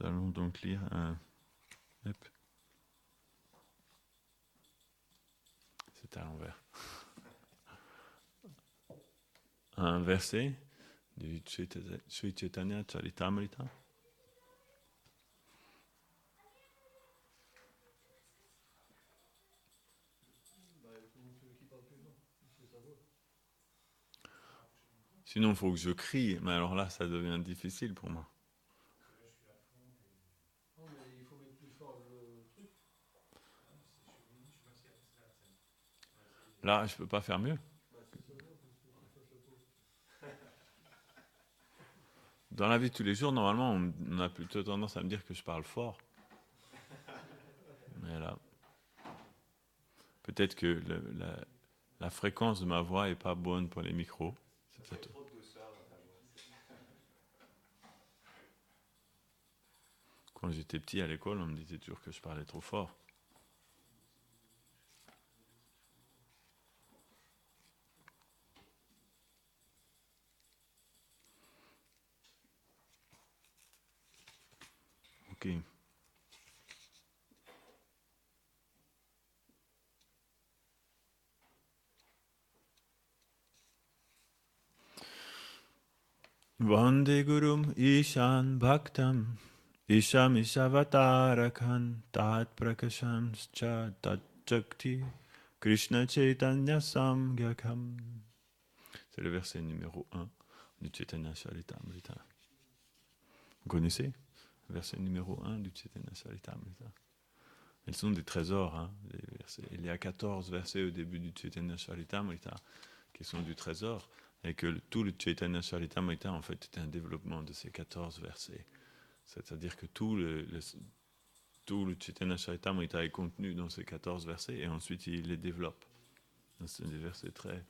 allons donc lire c'est à l'envers. Un verset du Sri Chaitanya Charitamrita. Sinon, il faut que je crie, mais alors là, ça devient difficile pour moi. Là, je peux pas faire mieux. Dans la vie de tous les jours, normalement, on a plutôt tendance à me dire que je parle fort. Mais là, peut-être que la fréquence de ma voix est pas bonne pour les micros. C'est peut-être... Quand j'étais petit à l'école, on me disait toujours que je parlais trop fort. Ok. Vande Gurum Ishan Bhaktam Isham Ishavatarakhan Tat Prakasham Cha Tat Chakti Krishna Chaitanya Samgyakam. C'est le verset numéro 1 du Chaitanya Charitamrita. Vous connaissez? Verset numéro 1 du Chaitanya Charitamrita. Ils sont des trésors, hein, les versets. Il y a 14 versets au début du Chaitanya Charitamrita qui sont du trésor, et que tout le Chaitanya Charitamrita, en fait, est un développement de ces 14 versets. C'est-à-dire que tout le Chaitanya Charitamrita est contenu dans ces 14 versets, et ensuite il les développe. C'est des versets très,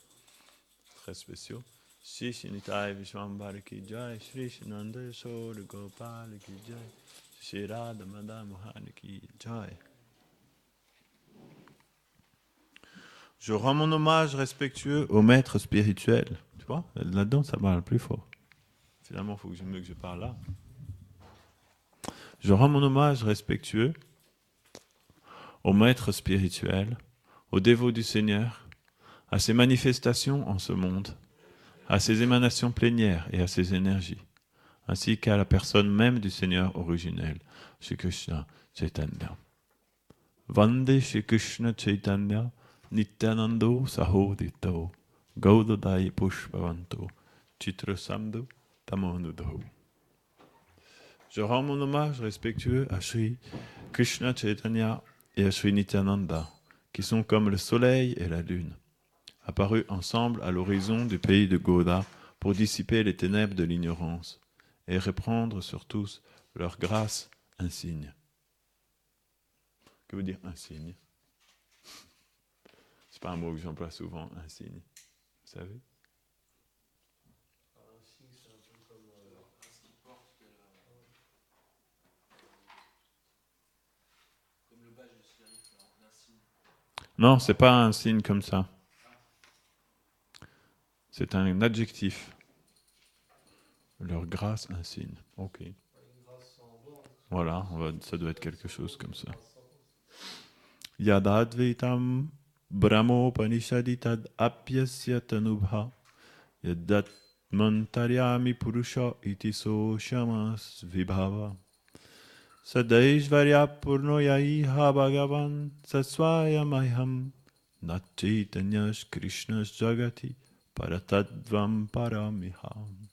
très spéciaux. Shri Shinitai Vishwambhara ki jai, Shri Shinanda Yashoda Gopala ki jai, Shri Radha Madha Mohan ki jai. Je rends mon hommage respectueux au maître spirituel. Tu vois, là-dedans, ça parle plus fort. Finalement, il faut que je parle là. Je rends mon hommage respectueux au maître spirituel, aux dévots du Seigneur, à ses manifestations en ce monde, à ses émanations plénières et à ses énergies, ainsi qu'à la personne même du Seigneur originel, Shri Krishna Chaitanya. Vande Shri Krishna Chaitanya Nityanando Sahodito Gaudadai Pushpavanto Chitra Samdo Tamonudo. Je rends mon hommage respectueux à Shri Krishna Chaitanya et à Shri Nityananda, qui sont comme le soleil et la lune, apparus ensemble à l'horizon du pays de Gauda pour dissiper les ténèbres de l'ignorance et répandre sur tous leur grâce insigne. Que veut dire insigne? C'est pas un mot que j'emploie souvent, insigne. Vous savez? Un signe, c'est un peu comme ce qui porte comme le badge du shérif, l'insigne. Non, c'est pas un signe comme ça. C'est un adjectif. Leur grâce insigne. Ok. Voilà, ça doit être quelque chose comme ça. Yadadvitam brahmopanishadi tad apyasya tanubha yadat mantaryami purusha iti so shamas vibhava sadaishvarya purno yaiha bhagavan sasvayamayham nachitanyash krishnash jagati paratadvam paramiham.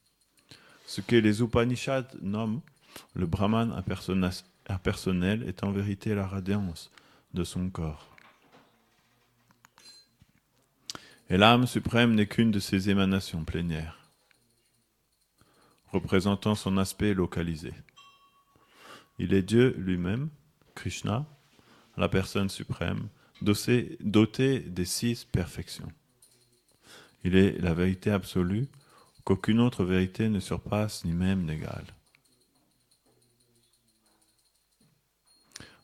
Ce que les Upanishads nomment le Brahman impersonnel est en vérité la radiance de son corps. Et l'âme suprême n'est qu'une de ses émanations plénières, représentant son aspect localisé. Il est Dieu lui-même, Krishna, la personne suprême, doté des 6 perfections. Il est la vérité absolue, qu'aucune autre vérité ne surpasse ni même n'égale.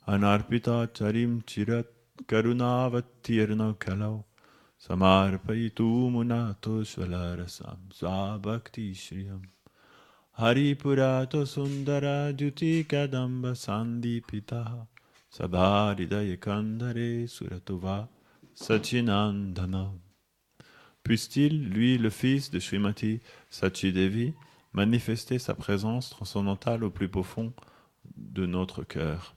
Anarpita charim chirat karunavatirna kalau samarpayitu munato shvalarasam svabhakti shriyam Haripurato Sundara Juti Kadamba Sandipita Sabharidaya Kandare Suratova Sachinandana. Puisse-t-il, lui, le fils de Srimati Sachidevi, manifester sa présence transcendantale au plus profond de notre cœur.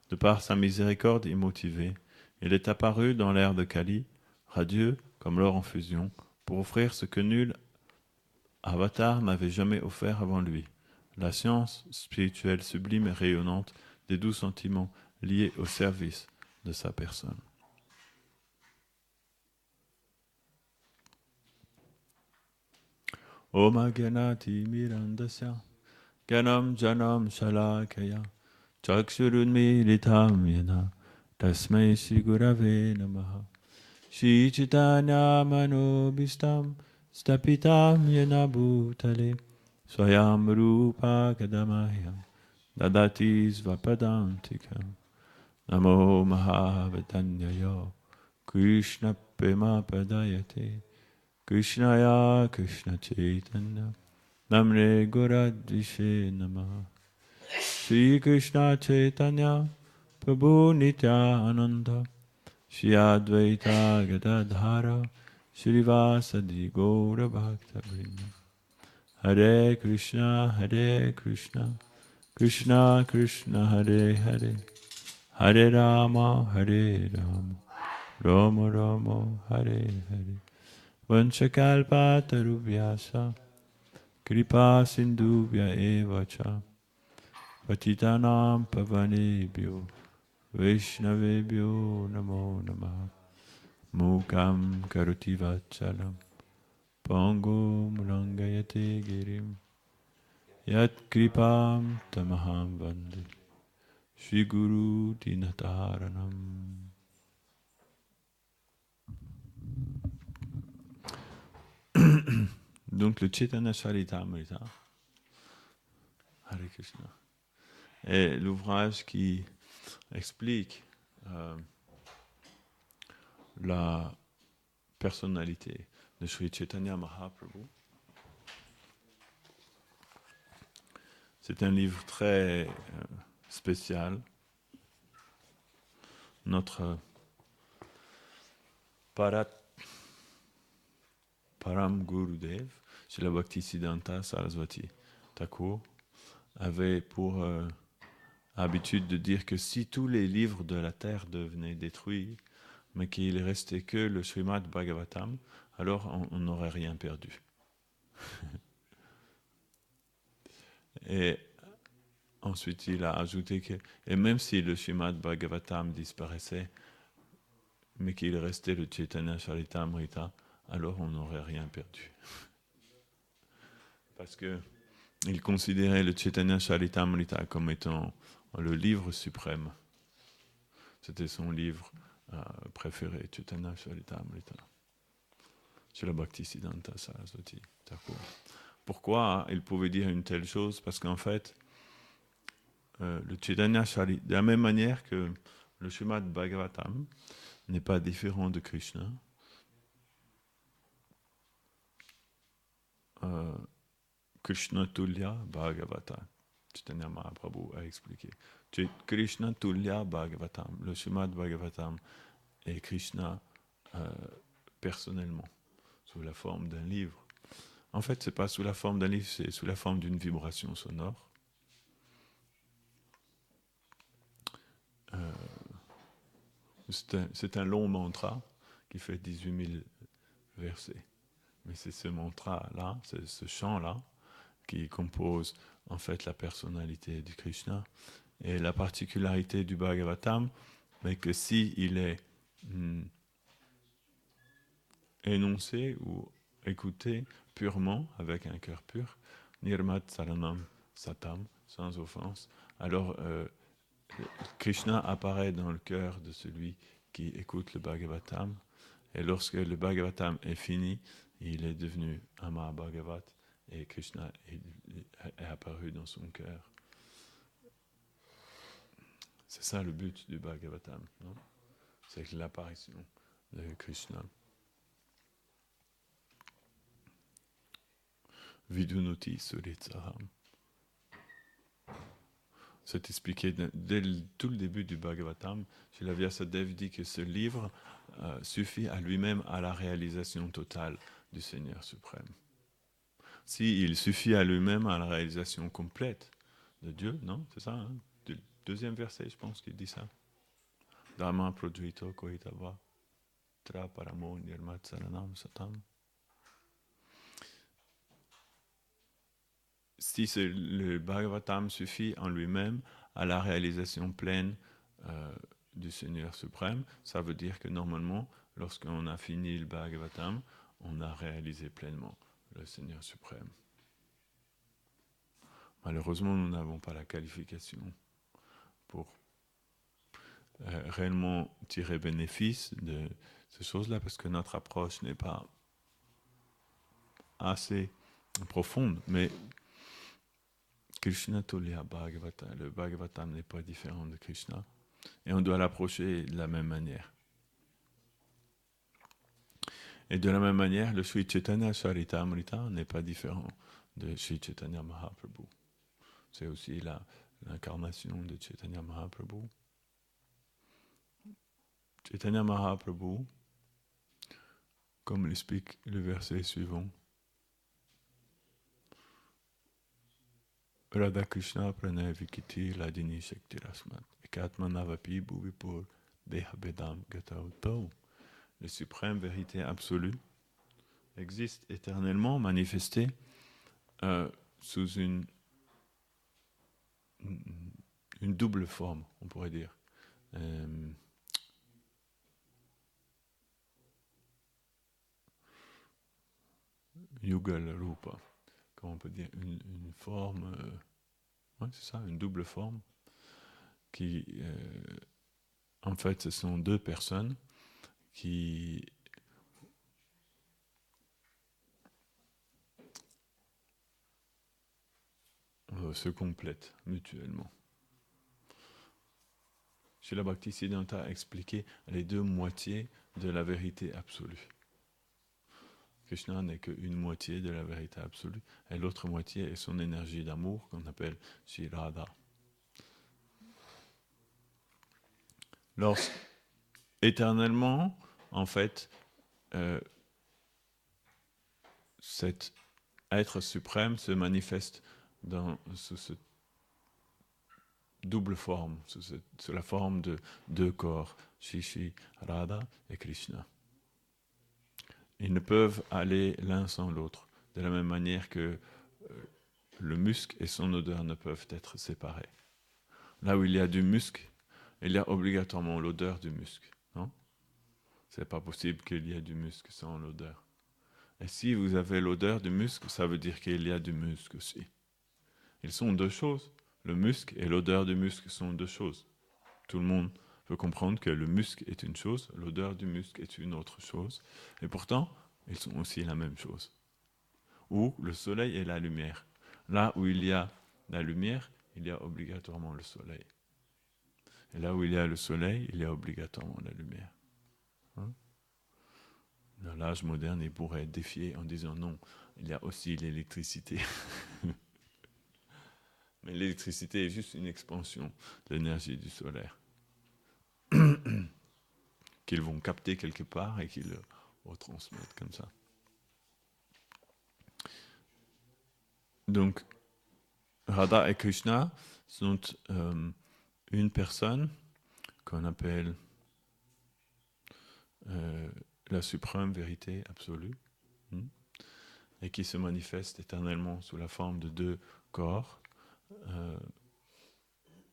De par sa miséricorde immotivée, il est apparu dans l'ère de Kali, radieux comme l'or en fusion, pour offrir ce que nul avatar n'avait jamais offert avant lui, la science spirituelle sublime et rayonnante des doux sentiments liés au service de sa personne. Om Agyanati Mirandasya Gyanam Janam Shalakaya Chakshurunmilitam Yena Tasmai Shri Gurave Namaha Shri Chaitanya Manobhistam Stapitam Yena Bhutale Swayam Rupa Kadamaya Dadati Svapadantikam Namo Mahavatanyaya Krishna Prema Padayate Krishnaya Krishna Chaitanya Namne Goradvishe Namaha Shri Krishna Chaitanya Prabhu Nityananda Shri Advaita Gadadhara Shri Vasadi Gaura Bhakta Vrinda Hare Krishna Krishna Krishna Hare Hare Hare Rama Rama Rama Hare Hare Vanchakalpa Tarubhyasa Kripa Sindhubhya Evacha Patitanam Pavanebhyo Vaishnavebhyo Namo Namaha Mukam Karoti Vachalam Pango Mulangayate Girim Yat Kripam Tamaham Vande Shri Guru Dinataranam. Donc le Chaitanya Charitamrita, Hare Krishna, est l'ouvrage qui explique la personnalité de Sri Chaitanya Mahaprabhu. C'est un livre très spécial. Notre Param Gurudev, Srila Bhaktisiddhanta Saraswati Thakur, avait pour habitude de dire que si tous les livres de la terre devenaient détruits, mais qu'il ne restait que le Srimad Bhagavatam, alors on n'aurait rien perdu. Et ensuite, il a ajouté que, et même si le Srimad Bhagavatam disparaissait, mais qu'il restait le Chaitanya Charitamrita, alors on n'aurait rien perdu. Parce que il considérait le Chaitanya Charitamrita comme étant le livre suprême. C'était son livre préféré, Chaitanya Charitamrita. Srila Bhaktisiddhanta Saraswati Thakur. Pourquoi il pouvait dire une telle chose? Parce qu'en fait, le Chaitanya Charitamrita, de la même manière que le Srimad Bhagavatam n'est pas différent de Krishna, Krishna Tulya Bhagavata, Chaitanya Mahaprabhu a expliqué. Krishna Tulya Bhagavatam, le Srimad Bhagavatam est Krishna personnellement, sous la forme d'un livre. En fait, ce n'est pas sous la forme d'un livre, c'est sous la forme d'une vibration sonore. C'est un long mantra qui fait 18 000 versets. Mais c'est ce mantra-là, c'est ce chant-là, qui compose en fait la personnalité du Krishna. Et la particularité du Bhagavatam, mais que si il est énoncé ou écouté purement, avec un cœur pur, Nirmat Saranam Satam, sans offense, alors Krishna apparaît dans le cœur de celui qui écoute le Bhagavatam. Et lorsque le Bhagavatam est fini, il est devenu un Mahabhagavat et Krishna est apparu dans son cœur. C'est ça le but du Bhagavatam, non? C'est l'apparition de Krishna. Vidunuti Suritsaham. C'est expliqué dès tout le début du Bhagavatam. Srila Vyasadeva dit que ce livre suffit à lui-même à la réalisation totale du Seigneur suprême. S'il suffit à lui-même à la réalisation complète de Dieu, non? C'est ça, hein? Deuxième verset, je pense qu'il dit ça. Dharma prodhuito kohitava tra paramo nirmat saranam satam. Si le Bhagavatam suffit en lui-même à la réalisation pleine du Seigneur suprême, ça veut dire que normalement, lorsqu'on a fini le Bhagavatam, on a réalisé pleinement le Seigneur suprême. Malheureusement, nous n'avons pas la qualification pour réellement tirer bénéfice de ces choses-là, parce que notre approche n'est pas assez profonde, mais Krishna Tulya Bhagavata, le Bhagavatam n'est pas différent de Krishna, et on doit l'approcher de la même manière. Et de la même manière, le Sri Chaitanya Charitamrita n'est pas différent de Sri Chaitanya Mahaprabhu. C'est aussi l'incarnation de Chaitanya Mahaprabhu. Chaitanya Mahaprabhu, comme l'explique le verset suivant, Radha Krishna pranay vikiti ladini shakti rasmat ekatmanavapi bhuvipur deha bedam gatauto. La suprême vérité absolue existe éternellement manifestée sous une double forme, on pourrait dire. Yugal Rupa, comment on peut dire, une forme, c'est ça, une double forme, qui, en fait, ce sont deux personnes qui se complètent mutuellement. Srila Bhaktisiddhanta a expliqué les deux moitiés de la vérité absolue. Krishna n'est qu'une moitié de la vérité absolue, et l'autre moitié est son énergie d'amour qu'on appelle Shri Radha. Éternellement, en fait, cet être suprême se manifeste sous cette double forme, sous la forme de deux corps, Shri Radha et Krishna. Ils ne peuvent aller l'un sans l'autre, de la même manière que le musc et son odeur ne peuvent être séparés. Là où il y a du musc, il y a obligatoirement l'odeur du musc. Non ? C'est pas possible qu'il y ait du musc sans l'odeur. Et si vous avez l'odeur du musc, ça veut dire qu'il y a du musc aussi. Ils sont deux choses. Le musc et l'odeur du musc sont deux choses. Tout le monde peut comprendre que le musc est une chose, l'odeur du musc est une autre chose. Et pourtant, ils sont aussi la même chose. Ou le soleil et la lumière. Là où il y a la lumière, il y a obligatoirement le soleil. Et là où il y a le soleil, il y a obligatoirement la lumière. Dans l'âge moderne, il pourrait défier en disant non, il y a aussi l'électricité. Mais l'électricité est juste une expansion de l'énergie du solaire qu'ils vont capter quelque part et qu'ils le retransmettent comme ça. Donc, Radha et Krishna sont une personne qu'on appelle la suprême vérité absolue et qui se manifeste éternellement sous la forme de deux corps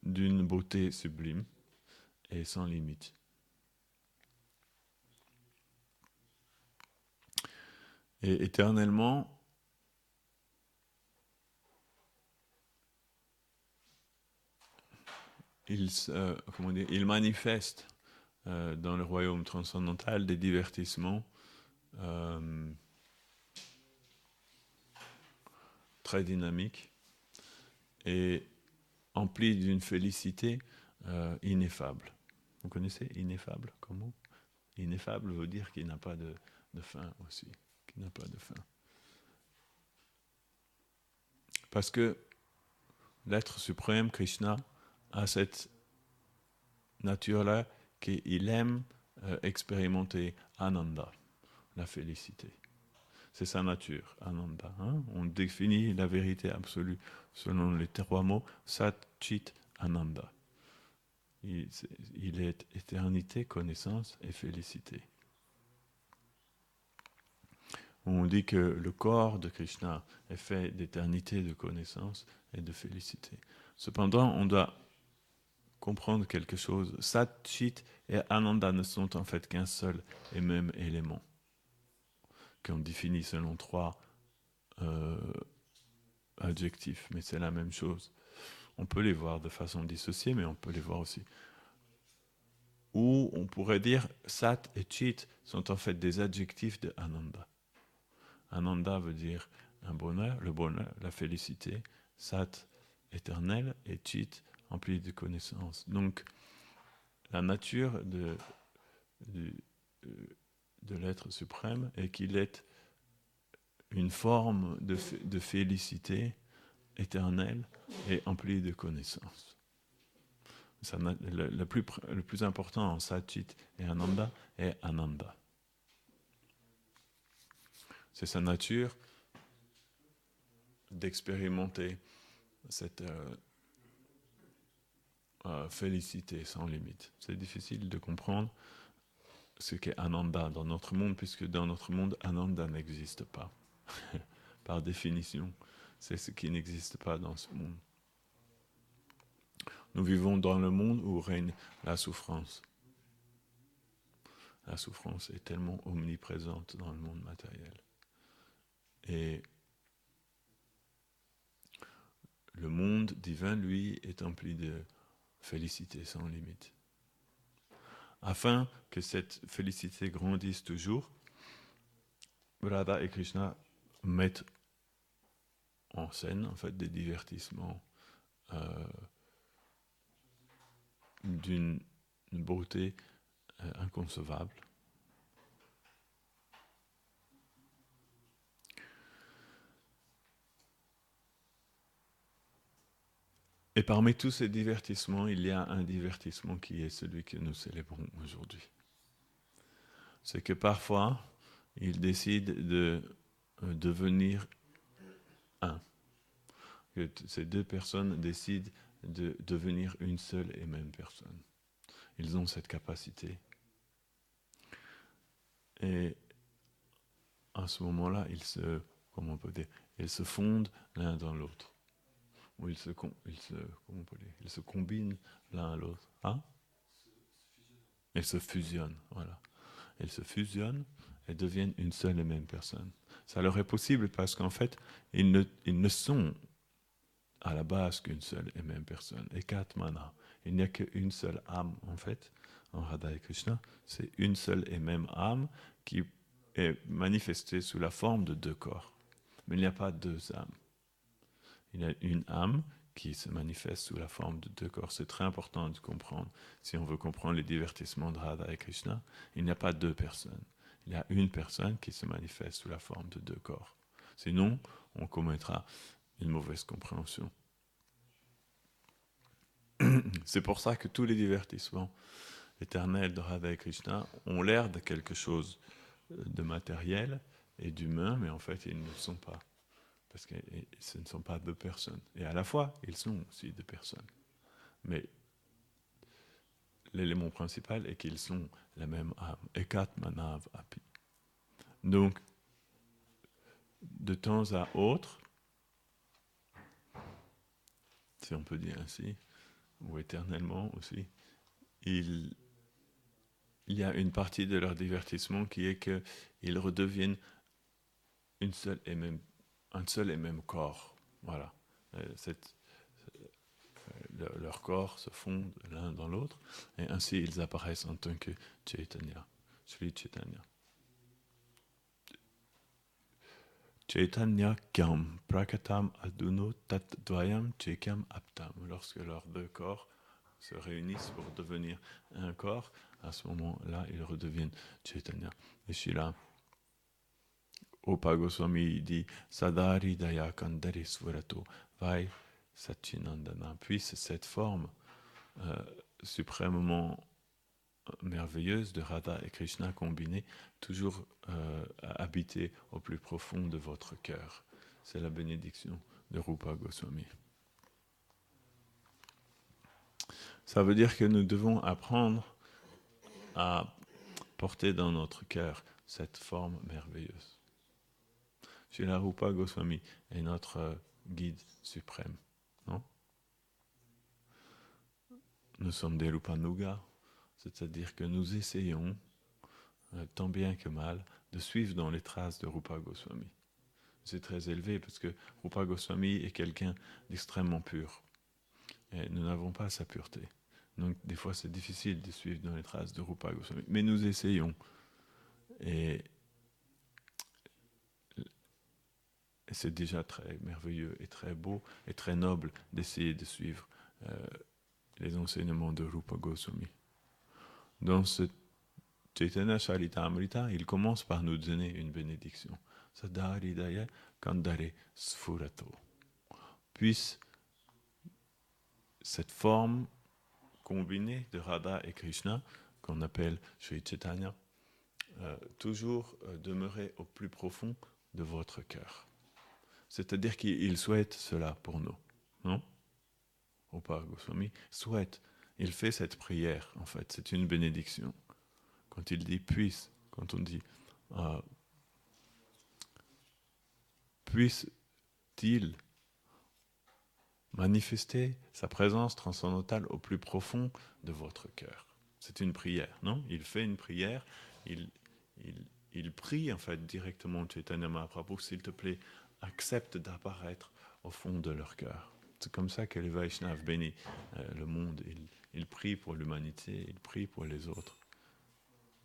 d'une beauté sublime et sans limite. Et éternellement, il manifeste dans le royaume transcendantal des divertissements très dynamiques et emplis d'une félicité ineffable. Vous connaissez ineffable comme mot ? Ineffable veut dire qu'il n'a pas de fin aussi, qu'il n'a pas de fin. Parce que l'être suprême, Krishna, a cette nature-là qu'il aime expérimenter Ananda, la félicité. C'est sa nature, Ananda. Hein? On définit la vérité absolue selon les trois mots, Sat, Chit, Ananda. Il est éternité, connaissance et félicité. On dit que le corps de Krishna est fait d'éternité, de connaissance et de félicité. Cependant, on doit comprendre quelque chose. Sat, Chit et Ananda ne sont en fait qu'un seul et même élément, qu'on définit selon trois adjectifs, mais c'est la même chose. On peut les voir de façon dissociée, mais on peut les voir aussi. Ou on pourrait dire Sat et Chit sont en fait des adjectifs de Ananda. Ananda veut dire un bonheur, le bonheur, la félicité. Sat, éternel, et Chit, empli de connaissances. Donc, la nature de l'être suprême est qu'il est une forme de félicité éternelle et emplie de connaissances. Le plus important en Satchit et Ananda est Ananda. C'est sa nature d'expérimenter cette félicité sans limite. C'est difficile de comprendre ce qu'est Ananda dans notre monde, puisque dans notre monde, Ananda n'existe pas. Par définition, c'est ce qui n'existe pas dans ce monde. Nous vivons dans le monde où règne la souffrance. La souffrance est tellement omniprésente dans le monde matériel. Et le monde divin, lui, est empli de félicité sans limite. Afin que cette félicité grandisse toujours, Radha et Krishna mettent en scène en fait des divertissements d'une beauté inconcevable. Et parmi tous ces divertissements, il y a un divertissement qui est celui que nous célébrons aujourd'hui. C'est que parfois, ils décident de devenir un. Que ces deux personnes décident de devenir une seule et même personne. Ils ont cette capacité. Et à ce moment-là, ils se fondent l'un dans l'autre. Ou ils se combinent l'un à l'autre. Hein? Ils se fusionnent, voilà. Ils se fusionnent et deviennent une seule et même personne. Ça leur est possible parce qu'en fait, ils ne sont à la base qu'une seule et même personne. Ekatmana. Il n'y a qu'une seule âme, en fait, en Radha et Krishna. C'est une seule et même âme qui est manifestée sous la forme de deux corps. Mais il n'y a pas deux âmes. Il y a une âme qui se manifeste sous la forme de deux corps. C'est très important de comprendre. Si on veut comprendre les divertissements de Radha et Krishna, il n'y a pas deux personnes. Il y a une personne qui se manifeste sous la forme de deux corps. Sinon, on commettra une mauvaise compréhension. C'est pour ça que tous les divertissements éternels de Radha et Krishna ont l'air de quelque chose de matériel et d'humain, mais en fait, ils ne le sont pas. Parce que ce ne sont pas deux personnes. Et à la fois, ils sont aussi deux personnes. Mais l'élément principal est qu'ils sont la même âme. Ekat manav api. Donc, de temps à autre, si on peut dire ainsi, ou éternellement aussi, il y a une partie de leur divertissement qui est qu'ils redeviennent un seul et même corps. Voilà. Leurs corps se fondent l'un dans l'autre, et ainsi ils apparaissent en tant que Chaitanya, Sri Chaitanya. Chaitanya kyam prakatam aduno tat dvayam chekyam aptam. Lorsque leurs deux corps se réunissent pour devenir un corps, à ce moment-là, ils redeviennent Chaitanya. Et Shila Rupa Goswami dit Sadari Daya Kandari Svarato Vai Satchinandana. Puisse cette forme suprêmement merveilleuse de Radha et Krishna combinés toujours habiter au plus profond de votre cœur. C'est la bénédiction de Rupa Goswami. Ça veut dire que nous devons apprendre à porter dans notre cœur cette forme merveilleuse. Srila Rupa Goswami est notre guide suprême, non? Nous sommes des Rupanuga, c'est-à-dire que nous essayons, tant bien que mal, de suivre dans les traces de Rupa Goswami. C'est très élevé parce que Rupa Goswami est quelqu'un d'extrêmement pur. Et nous n'avons pas sa pureté. Donc des fois c'est difficile de suivre dans les traces de Rupa Goswami. Mais nous essayons. Et c'est déjà très merveilleux et très beau et très noble d'essayer de suivre les enseignements de Rupa Goswami. Dans ce Chaitanya Charitamrita, il commence par nous donner une bénédiction. Sadaridaya Kandare Sfurato. Puisse cette forme combinée de Radha et Krishna, qu'on appelle Sri Chaitanya, toujours demeurer au plus profond de votre cœur. C'est-à-dire qu'il souhaite cela pour nous, non? Rupa Goswami souhaite, il fait cette prière, en fait, c'est une bénédiction. Quand il dit puisse, quand on dit puisse-t-il manifester sa présence transcendantale au plus profond de votre cœur. C'est une prière, non? Il fait une prière, il prie en fait directement Chaitanya Mahaprabhu, s'il te plaît, accepte d'apparaître au fond de leur cœur. C'est comme ça que les Vaishnavas bénissent le monde. Ils prient pour l'humanité, ils prient pour les autres.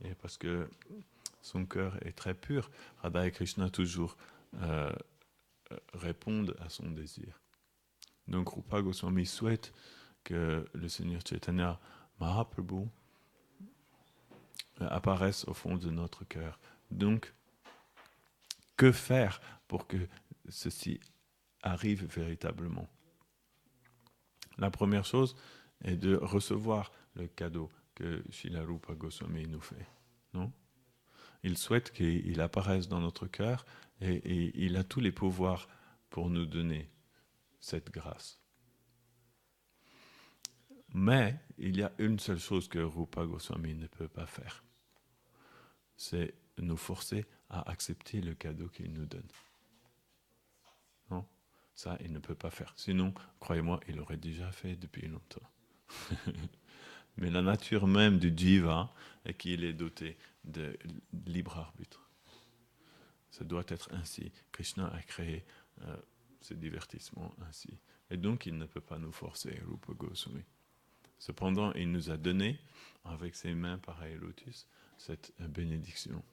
Et parce que son cœur est très pur, Radha et Krishna toujours répondent à son désir. Donc Rupa Goswami souhaite que le Seigneur Chaitanya Mahaprabhu apparaisse au fond de notre cœur. Donc, que faire pour que ceci arrive véritablement? La première chose est de recevoir le cadeau que Srila Rupa Goswami nous fait. Non? Il souhaite qu'il apparaisse dans notre cœur et il a tous les pouvoirs pour nous donner cette grâce. Mais il y a une seule chose que Rupa Goswami ne peut pas faire. C'est nous forcer à accepter le cadeau qu'il nous donne. Non? Ça, il ne peut pas faire. Sinon, croyez-moi, il l'aurait déjà fait depuis longtemps. Mais la nature même du jiva est qu'il est doté de libre arbitre. Ça doit être ainsi. Krishna a créé ce divertissement ainsi. Et donc, il ne peut pas nous forcer, Rupa Goswami. Cependant, il nous a donné, avec ses mains pareilles lotus, cette bénédiction.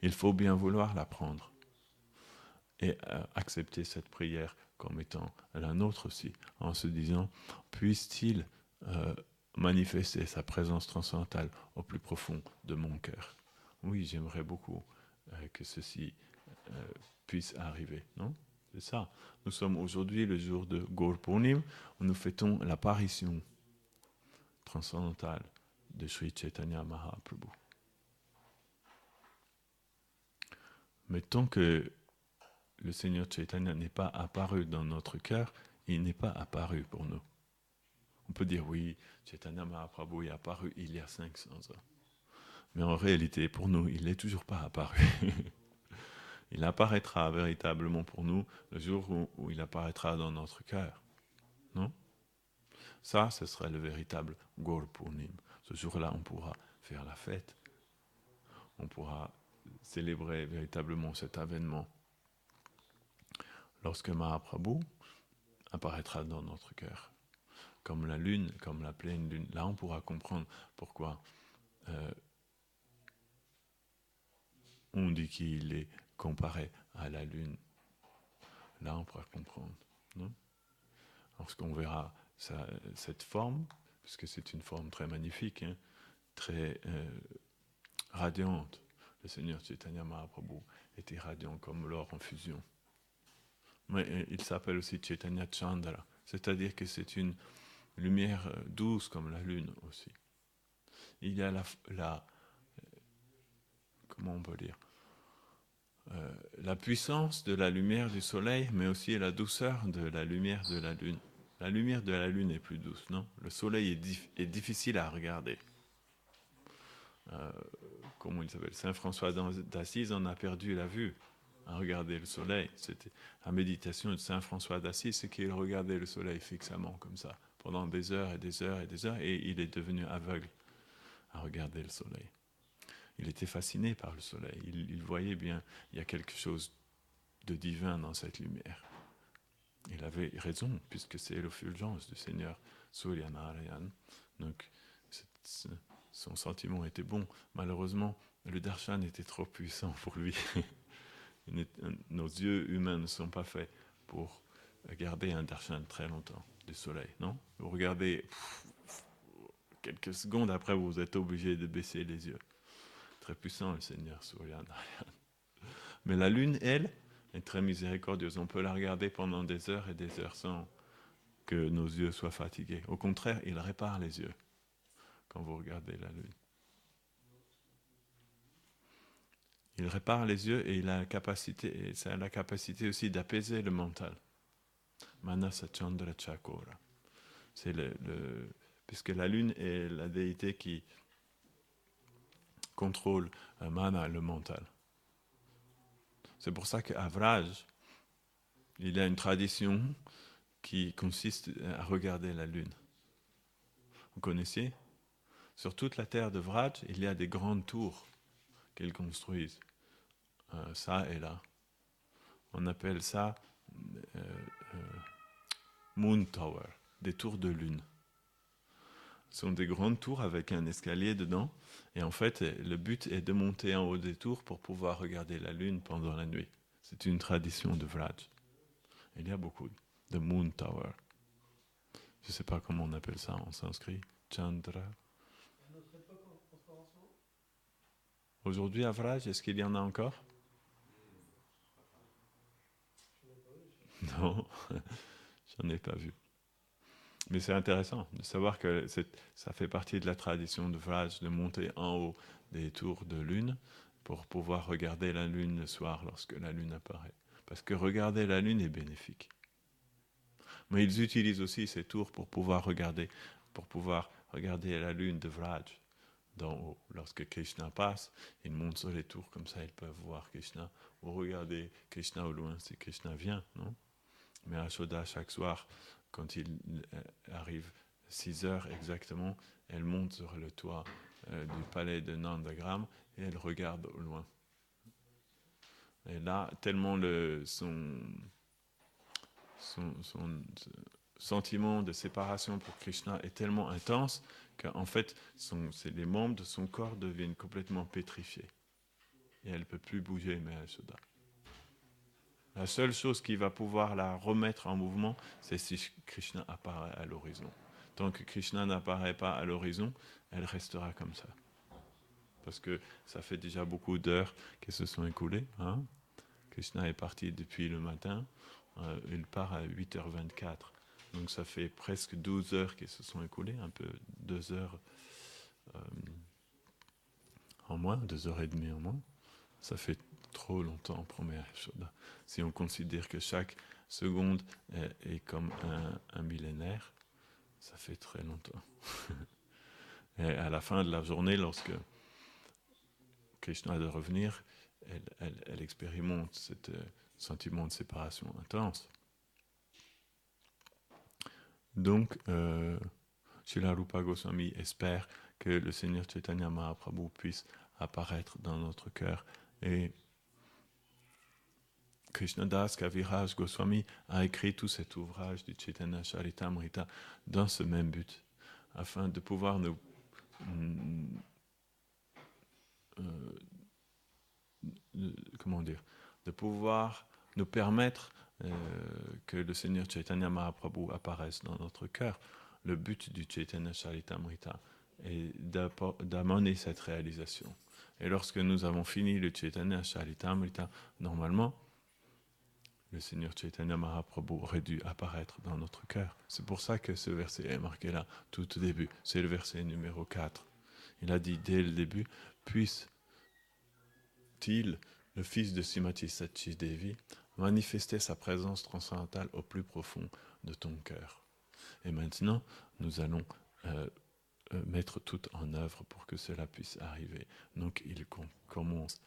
Il faut bien vouloir la prendre et accepter cette prière comme étant la nôtre aussi, en se disant, puisse-t-il manifester sa présence transcendantale au plus profond de mon cœur. Oui, j'aimerais beaucoup que ceci puisse arriver, non? C'est ça. Nous sommes aujourd'hui le jour de Gaur Purnima, où nous fêtons l'apparition transcendantale de Sri Chaitanya Mahaprabhu. Mais tant que le Seigneur Chaitanya n'est pas apparu dans notre cœur, il n'est pas apparu pour nous. On peut dire, oui, Chaitanya Mahaprabhu est apparu il y a 500 ans. Mais en réalité, pour nous, il n'est toujours pas apparu. Il apparaîtra véritablement pour nous le jour où il apparaîtra dans notre cœur. Non? Ça, ce sera le véritable Gaur Purnima. Ce jour-là, on pourra faire la fête. On pourra célébrer véritablement cet avènement. Lorsque Mahaprabhu apparaîtra dans notre cœur, comme la lune, comme la pleine lune, là on pourra comprendre pourquoi on dit qu'il est comparé à la lune. Là on pourra comprendre. Non? Lorsqu'on verra cette forme, puisque c'est une forme très magnifique, hein, très radiante, le Seigneur Chaitanya Mahaprabhu était radiant comme l'or en fusion. Mais il s'appelle aussi Chaitanya Chandra, c'est-à-dire que c'est une lumière douce comme la lune aussi. Il y a comment on peut dire, la puissance de la lumière du soleil, mais aussi la douceur de la lumière de la lune. La lumière de la lune est plus douce, non? Le soleil est difficile à regarder. Comment il s'appelle? Saint François d'Assise en a perdu la vue à regarder le soleil. C'était la méditation de Saint François d'Assise, c'est qu'il regardait le soleil fixement comme ça, pendant des heures et des heures et des heures, et il est devenu aveugle à regarder le soleil. Il était fasciné par le soleil. Il voyait bien, il y a quelque chose de divin dans cette lumière. Il avait raison, puisque c'est l'effulgence du Seigneur Suryanarayan. Donc, son sentiment était bon. Malheureusement, le darshan était trop puissant pour lui. Nos yeux humains ne sont pas faits pour garder un darshan très longtemps du soleil, non? Vous regardez quelques secondes après, vous êtes obligé de baisser les yeux. Très puissant le Seigneur Suryanarayan. Mais la lune, elle, est très miséricordieuse. On peut la regarder pendant des heures et des heures sans que nos yeux soient fatigués. Au contraire, il répare les yeux quand vous regardez la lune. Il répare les yeux et il a ça a la capacité aussi d'apaiser le mental. Manasa Chandra Chakora. C'est puisque la lune est la déité qui contrôle Mana, le mental. C'est pour ça qu'à Vraj, il y a une tradition qui consiste à regarder la lune. Vous connaissez? Sur toute la terre de Vraj, il y a des grandes tours qu'ils construisent, ça et là. On appelle ça Moon Tower, des tours de lune. Ce sont des grandes tours avec un escalier dedans, et en fait, le but est de monter en haut des tours pour pouvoir regarder la lune pendant la nuit. C'est une tradition de Vraj. Il y a beaucoup de Moon Tower. Je ne sais pas comment on appelle ça en sanskrit. Chandra. Aujourd'hui à Vraj, est-ce qu'il y en a encore? Non, j'en ai pas vu. Mais c'est intéressant de savoir que ça fait partie de la tradition de Vraj de monter en haut des tours de lune pour pouvoir regarder la lune le soir lorsque la lune apparaît. Parce que regarder la lune est bénéfique. Mais ils utilisent aussi ces tours pour pouvoir regarder la lune de Vraj d'en haut. Lorsque Krishna passe, ils montent sur les tours, comme ça ils peuvent voir Krishna, ou regarder Krishna au loin si Krishna vient, non? Mais à Yashoda, chaque soir, quand il arrive 6 heures exactement, elle monte sur le toit du palais de Nandagram et elle regarde au loin. Et là, tellement son sentiment de séparation pour Krishna est tellement intense qu'en fait, les membres de son corps deviennent complètement pétrifiés. Et elle ne peut plus bouger, mais Yashoda. La seule chose qui va pouvoir la remettre en mouvement, c'est si Krishna apparaît à l'horizon. Tant que Krishna n'apparaît pas à l'horizon, elle restera comme ça. Parce que ça fait déjà beaucoup d'heures qui se sont écoulées. Hein? Krishna est parti depuis le matin, il part à 8h24. Donc ça fait presque 12 heures qui se sont écoulées, un peu 2 heures en moins, 2h30 en moins. Ça fait trop longtemps pour Yashoda. Si on considère que chaque seconde est comme un millénaire, ça fait très longtemps. Et à la fin de la journée, lorsque Krishna doit revenir, elle expérimente ce sentiment de séparation intense. Donc, Srila Rupa Goswami espère que le Seigneur Chaitanya Mahaprabhu puisse apparaître dans notre cœur. Et Krishnadas Kaviraj Goswami a écrit tout cet ouvrage du Chaitanya Charitamrita dans ce même but, afin de pouvoir nous de pouvoir nous permettre que le Seigneur Chaitanya Mahaprabhu apparaisse dans notre cœur. Le but du Chaitanya Charitamrita est d'amener cette réalisation. Et lorsque nous avons fini le Chaitanya Charitamrita, normalement, le Seigneur Chaitanya Mahaprabhu aurait dû apparaître dans notre cœur. C'est pour ça que ce verset est marqué là, tout au début. C'est le verset numéro 4. Il a dit dès le début, puisse-t-il, le fils de Srimati Sachi Devi, manifester sa présence transcendantale au plus profond de ton cœur. Et maintenant, nous allons mettre tout en œuvre pour que cela puisse arriver. Donc, il commence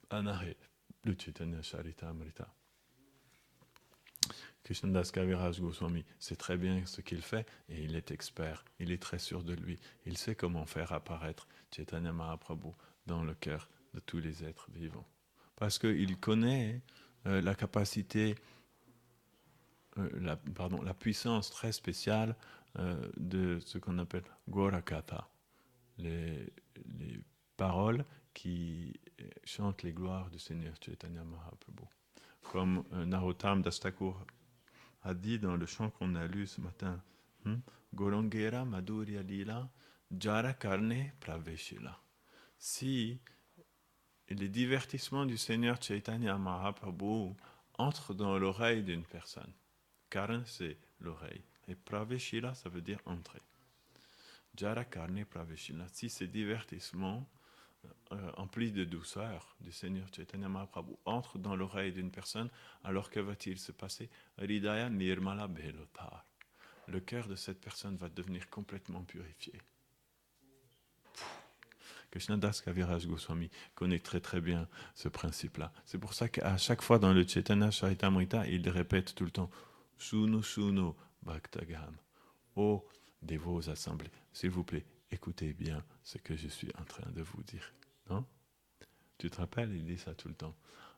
à narrer le Chaitanya Charitamrita. Krishnadas Kaviraj Goswami sait très bien ce qu'il fait et il est expert, il est très sûr de lui. Il sait comment faire apparaître Chaitanya Mahaprabhu dans le cœur de tous les êtres vivants. Parce qu'il connaît la capacité, la puissance très spéciale de ce qu'on appelle Gorakatha, les paroles qui chantent les gloires du Seigneur Chaitanya Mahaprabhu. Comme Narottam Das Thakur a dit dans le chant qu'on a lu ce matin, Gorongera Madhurya Lila Jara Karne Praveshila. Si les divertissements du Seigneur Chaitanya Mahaprabhu entrent dans l'oreille d'une personne, Karn c'est l'oreille, et Praveshila ça veut dire entrer. Jara Karne Praveshila. Si ces divertissements emplis de douceur du Seigneur Chaitanya Mahaprabhu entre dans l'oreille d'une personne, alors que va-t-il se passer? Hridaya Nirmala Belotar. Le cœur de cette personne va devenir complètement purifié. Krishnadas Kaviraj Goswami connaît très très bien ce principe-là. C'est pour ça qu'à chaque fois dans le Chaitanya Charitamrita, il répète tout le temps Suno Suno Bhaktagam. Ô dévots assemblés, s'il vous plaît, écoutez bien ce que je suis en train de vous dire. Non? Tu te rappelles, il dit ça tout le temps.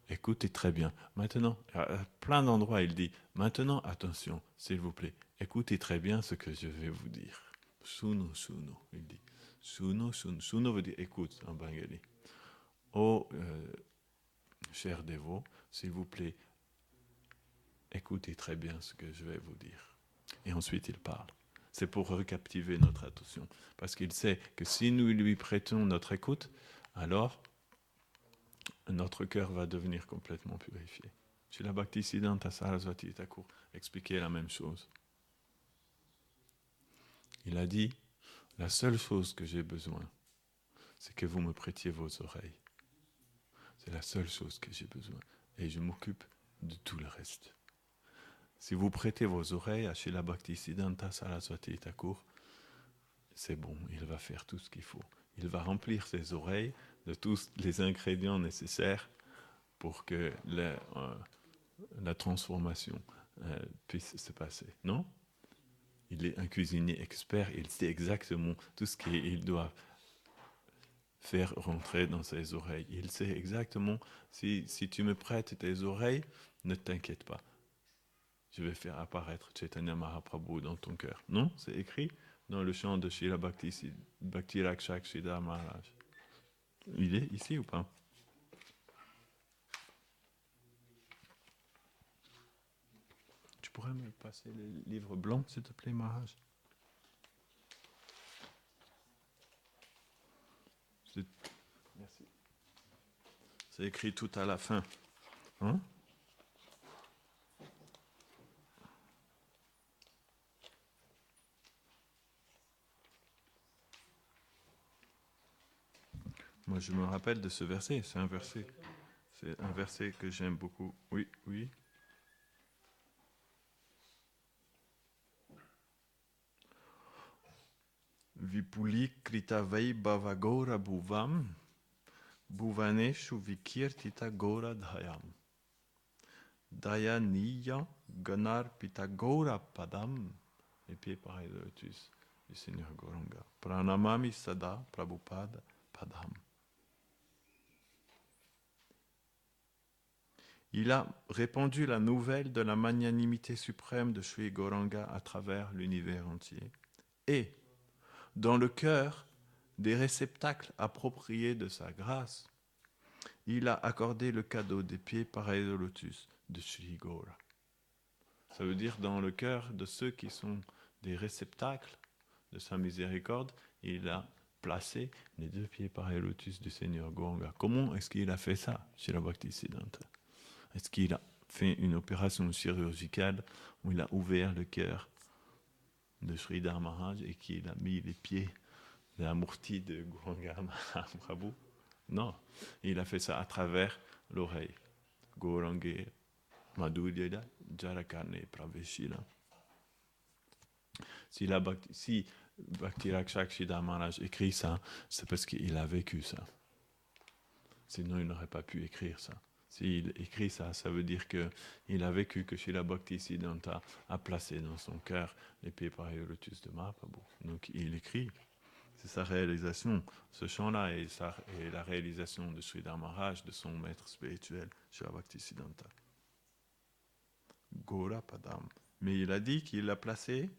Écoutez très bien. Maintenant, à plein d'endroits, il dit maintenant, attention, s'il vous plaît, écoutez très bien ce que je vais vous dire. Suno Suno, il dit. Suno Suno. Suno veut dire écoute en bengali. Oh, chers dévots, s'il vous plaît, écoutez très bien ce que je vais vous dire. Et ensuite, il parle. C'est pour recaptiver notre attention. Parce qu'il sait que si nous lui prêtons notre écoute, alors notre cœur va devenir complètement purifié. Srila Bhaktisiddhanta Saraswati Thakur expliquait la même chose. Il a dit, la seule chose que j'ai besoin, c'est que vous me prêtiez vos oreilles. C'est la seule chose que j'ai besoin. Et je m'occupe de tout le reste. Si vous prêtez vos oreilles à Srila Bhaktisiddhanta Saraswati Thakur, c'est bon, il va faire tout ce qu'il faut. Il va remplir ses oreilles de tous les ingrédients nécessaires pour que la transformation puisse se passer. Non? Il est un cuisinier expert, il sait exactement tout ce qu'il doit faire rentrer dans ses oreilles. Il sait exactement, si tu me prêtes tes oreilles, ne t'inquiète pas. Je vais faire apparaître Chaitanya Mahaprabhu dans ton cœur. Non? C'est écrit dans le chant de Srila Bhakti Rakshak Sridhar Maharaj. Il est ici ou pas? Tu pourrais me passer le livre blanc, s'il te plaît, Maharaj? Merci. C'est écrit tout à la fin. Hein? Moi, je me rappelle de ce verset. C'est un verset que j'aime beaucoup. Oui, oui. Vipuli kritavai bhavagora bhuvam bhuvaneshu vikirtita gora dhayam dayaniya ganar pita gora padam. Les pieds pareils de lotus du Seigneur Gauranga. Pranamami sada Prabhupada padam. Il a répandu la nouvelle de la magnanimité suprême de Sri Gauranga à travers l'univers entier. Et, dans le cœur des réceptacles appropriés de sa grâce, il a accordé le cadeau des pieds pareils de lotus de Sri Gaura. Ça veut dire dans le cœur de ceux qui sont des réceptacles de sa miséricorde, il a placer les 2 pieds pareils lotus du Seigneur Gauranga. Comment est-ce qu'il a fait ça, Srila Bhaktisiddhanta? Est-ce qu'il a fait une opération chirurgicale où il a ouvert le cœur de Sridhar Maharaj et qu'il a mis les pieds de la Murti de Gauranga Mahaprabhu? Non, il a fait ça à travers l'oreille. Gauranga Madhuryada Jarakarne Praveshila. Si Bhakti Rakshak Sridhar Maharaj écrit ça, c'est parce qu'il a vécu ça. Sinon, il n'aurait pas pu écrire ça. S'il écrit ça, ça veut dire qu'il a vécu que Srila Bhaktisiddhanta a placé dans son cœur les pieds pareils au lotus de Mahaprabhu. Donc il écrit, c'est sa réalisation. Ce chant-là est la réalisation de Sridhar Maharaj, de son maître spirituel, Srila Bhaktisiddhanta. Gora Padam. Mais il a dit qu'il a placé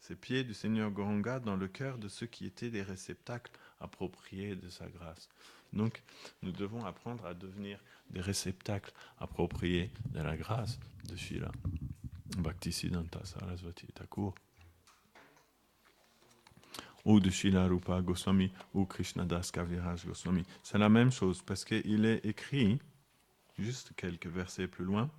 ses pieds du Seigneur Gauranga dans le cœur de ceux qui étaient des réceptacles appropriés de sa grâce. Donc, nous devons apprendre à devenir des réceptacles appropriés de la grâce de Srila Bhaktisiddhanta Sarasvati Thakur, ou de Srila Rupa Goswami, ou Krishnadas Kaviraj Goswami. C'est la même chose, parce qu'il est écrit, juste quelques versets plus loin,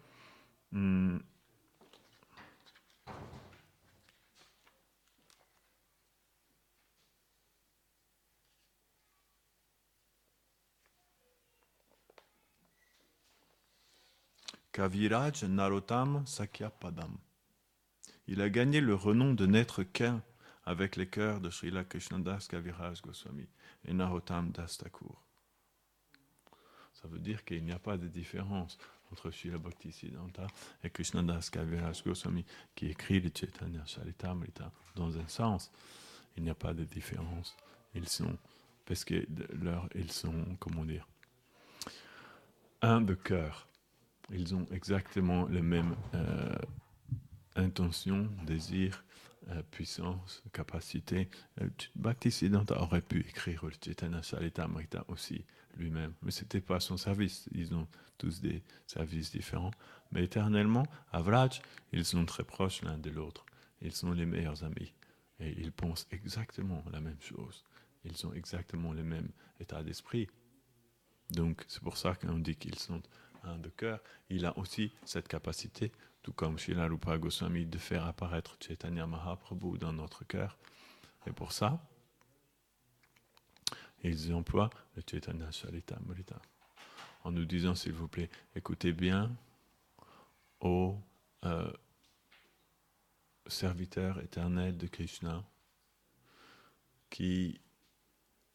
Kaviraj Narotam Sakyapadam. Il a gagné le renom de n'être qu'un avec les cœurs de Srila Krishnadas Kaviraj Goswami et Narottam Das Thakur. Ça veut dire qu'il n'y a pas de différence entre Srila Bhaktisiddhanta et Krishnadas Kaviraj Goswami qui écrit le Chaitanya Charitamrita. Dans un sens, il n'y a pas de différence. Ils sont, parce que ils sont, comment dire, un de cœur. Ils ont exactement les mêmes intentions, désirs, puissance, capacité. Bhaktisiddhanta aurait pu écrire le Chaitanya Charitamrita aussi lui-même, mais ce n'était pas son service. Ils ont tous des services différents. Mais éternellement, à Vraj, ils sont très proches l'un de l'autre. Ils sont les meilleurs amis. Et ils pensent exactement la même chose. Ils ont exactement le même état d'esprit. Donc, c'est pour ça qu'on dit qu'ils sont un de cœur. Il a aussi cette capacité, tout comme Srila Rupa Goswami, de faire apparaître Chaitanya Mahaprabhu dans notre cœur. Et pour ça, ils emploient le Chaitanya Charitamrita. En nous disant, s'il vous plaît, écoutez bien, ô serviteur éternel de Krishna, qui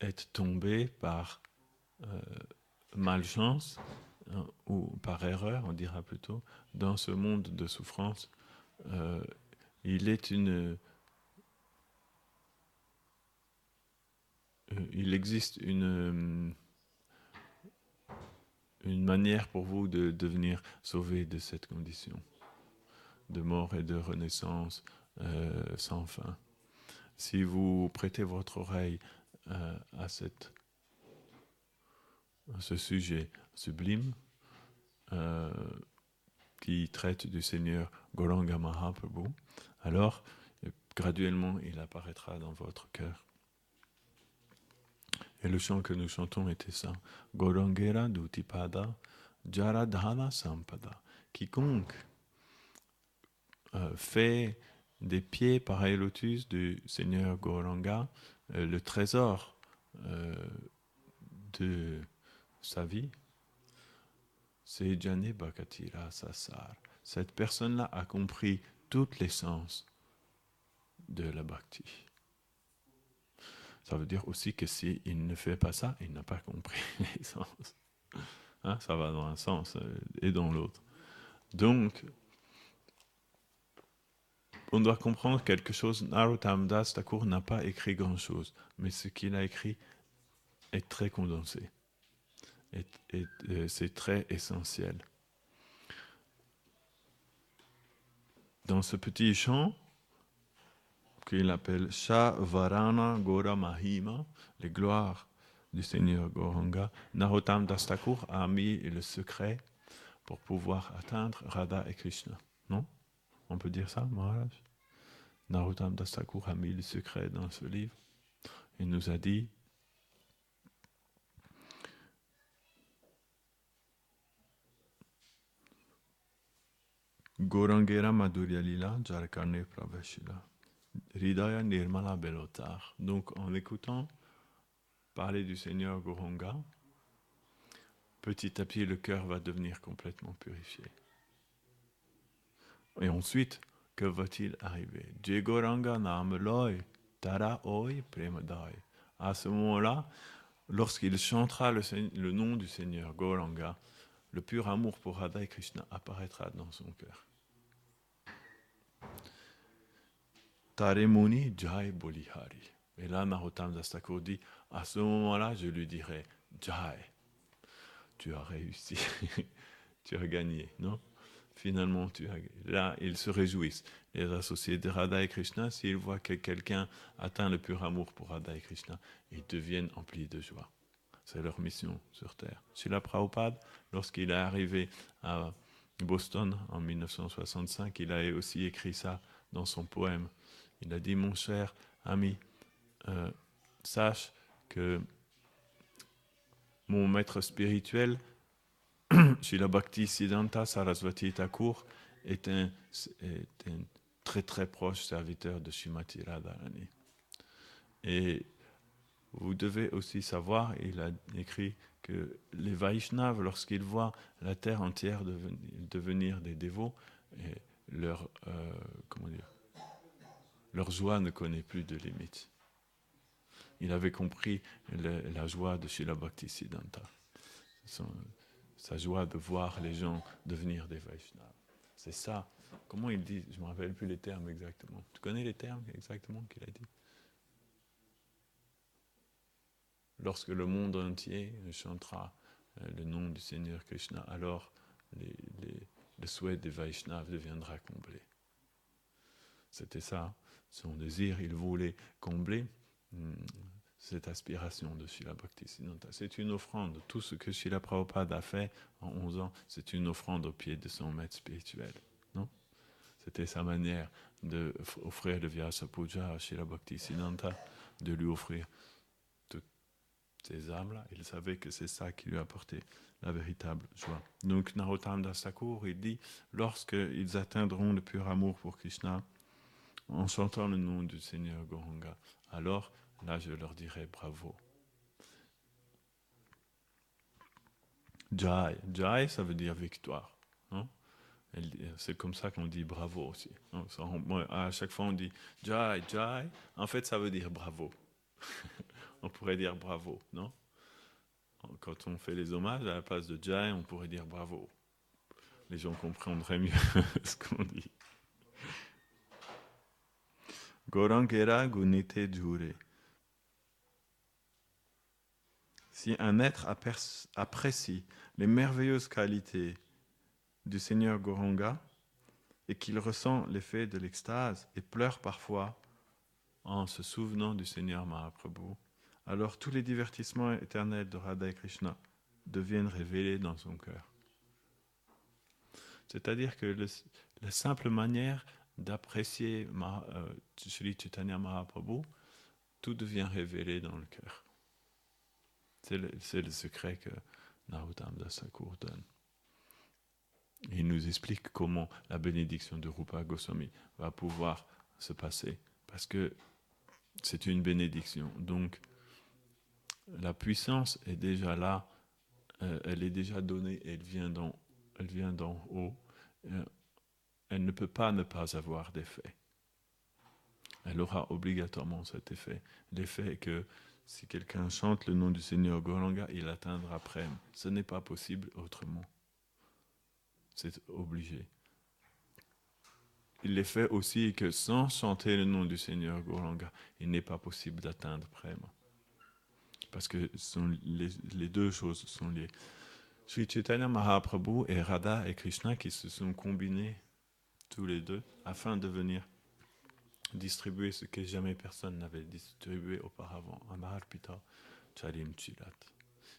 est tombé par malchance, ou par erreur, on dira plutôt, dans ce monde de souffrance, il existe une manière pour vous de devenir sauvé de cette condition de mort et de renaissance sans fin. Si vous prêtez votre oreille à ce sujet sublime qui traite du Seigneur Gauranga Mahaprabhu, alors graduellement il apparaîtra dans votre cœur. Et le chant que nous chantons était ça. Gaurangera Dutipada Jaradhana Sampada. Quiconque fait des pieds pareils lotus du Seigneur Gauranga le trésor de sa vie, c'est Jane Bhakatira Sasar. Cette personne-là a compris toute l'essence de la bhakti. Ça veut dire aussi que s'il ne fait pas ça, il n'a pas compris l'essence. Hein, ça va dans un sens et dans l'autre. Donc, on doit comprendre quelque chose. Narottam Das Thakur n'a pas écrit grand-chose, mais ce qu'il a écrit est très condensé. Et c'est très essentiel. Dans ce petit chant qu'il appelle Shavarana Gora Mahima, les gloires du Seigneur Gauranga, Narottam Das Thakur a mis le secret pour pouvoir atteindre Radha et Krishna. Non? On peut dire ça, Maharaj? Narottam Das Thakur a mis le secret dans ce livre. Il nous a dit Gorangera Madhurya Lila, Jharkarne Pravashila. Hridaya Nirmala Belotar. Donc, en écoutant parler du Seigneur Goranga, petit à petit, le cœur va devenir complètement purifié. Et ensuite, que va-t-il arriver? Je Goranga Namaloi, Tara Oi Premadai. À ce moment-là, lorsqu'il chantera le nom du Seigneur Goranga, le pur amour pour Radha et Krishna apparaîtra dans son cœur. Taremuni Jai Bolihari. Et là, Narottam Das Thakur dit, à ce moment-là, je lui dirai, Jai, tu as réussi, tu as gagné, non? Finalement, là, ils se réjouissent. Les associés de Radha et Krishna, s'ils voient que quelqu'un atteint le pur amour pour Radha et Krishna, ils deviennent emplis de joie. C'est leur mission sur Terre. Srila Prabhupada, lorsqu'il est arrivé à Boston en 1965, il a aussi écrit ça dans son poème. Il a dit, mon cher ami, sache que mon maître spirituel, Srila Bhakti Siddhanta Sarasvati Thakur, est un très très proche serviteur de Srimati Radharani. Et vous devez aussi savoir, il a écrit que les Vaishnavas, lorsqu'ils voient la terre entière devenir des dévots, leur joie ne connaît plus de limites. Il avait compris la joie de Srila Bhakti Siddhanta, sa joie de voir les gens devenir des Vaishnavas. C'est ça. Comment il dit? Je ne me rappelle plus les termes exactement. Tu connais les termes exactement qu'il a dit? Lorsque le monde entier chantera le nom du Seigneur Krishna, alors le souhait des Vaishnavas deviendra comblé. C'était ça, son désir. Il voulait combler cette aspiration de Srila Bhaktisiddhanta. C'est une offrande. Tout ce que Srila Prabhupada a fait en 11 ans, c'est une offrande au pied de son maître spirituel. Non? C'était sa manière d'offrir le Vyasa Puja à Srila Bhaktisiddhanta, de lui offrir toutes ces âmes-là. Il savait que c'est ça qui lui apportait la véritable joie. Donc Narottam Das Thakur, il dit, lorsqu'ils atteindront le pur amour pour Krishna, en chantant le nom du Seigneur Goranga, alors là je leur dirai bravo. Jai, Jai ça veut dire victoire. Hein? C'est comme ça qu'on dit bravo aussi. Hein? À chaque fois on dit Jai, Jai, en fait ça veut dire bravo. On pourrait dire bravo, non? Quand on fait les hommages, à la place de Jai, on pourrait dire bravo. Les gens comprendraient mieux ce qu'on dit. Gorangera gunite jure. Si un être apprécie les merveilleuses qualités du Seigneur Goranga et qu'il ressent l'effet de l'extase et pleure parfois en se souvenant du Seigneur Mahaprabhu, alors tous les divertissements éternels de Radha et Krishna deviennent révélés dans son cœur. C'est-à-dire que la simple manière d'apprécier Sri Chaitanya Mahaprabhu, tout devient révélé dans le cœur. C'est le secret que Narottam Das Thakur donne. Il nous explique comment la bénédiction de Rupa Goswami va pouvoir se passer, parce que c'est une bénédiction. Donc, la puissance est déjà là, elle est déjà donnée, elle vient d'en haut. Elle ne peut pas ne pas avoir d'effet. Elle aura obligatoirement cet effet. L'effet est que si quelqu'un chante le nom du Seigneur Goranga, il atteindra Prem. Ce n'est pas possible autrement. C'est obligé. L'effet aussi est que sans chanter le nom du Seigneur Goranga, il n'est pas possible d'atteindre Prem. Parce que les deux choses sont liées. Sri Chaitanya Mahaprabhu et Radha et Krishna qui se sont combinés tous les deux afin de venir distribuer ce que jamais personne n'avait distribué auparavant, Amarpita Charim Chilat.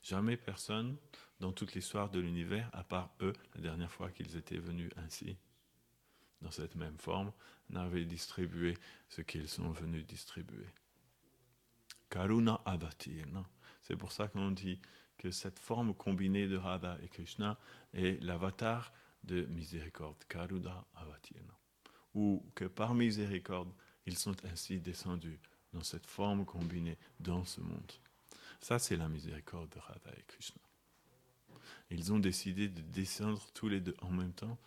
Jamais personne dans toute l'histoire de l'univers, à part eux, la dernière fois qu'ils étaient venus ainsi, dans cette même forme, n'avait distribué ce qu'ils sont venus distribuer. Karuna Avatir, non? C'est pour ça qu'on dit que cette forme combinée de Radha et Krishna est l'avatar de miséricorde, Karuna Avatirna, ou que par miséricorde, ils sont ainsi descendus dans cette forme combinée dans ce monde. Ça, c'est la miséricorde de Radha et Krishna. Ils ont décidé de descendre tous les deux en même temps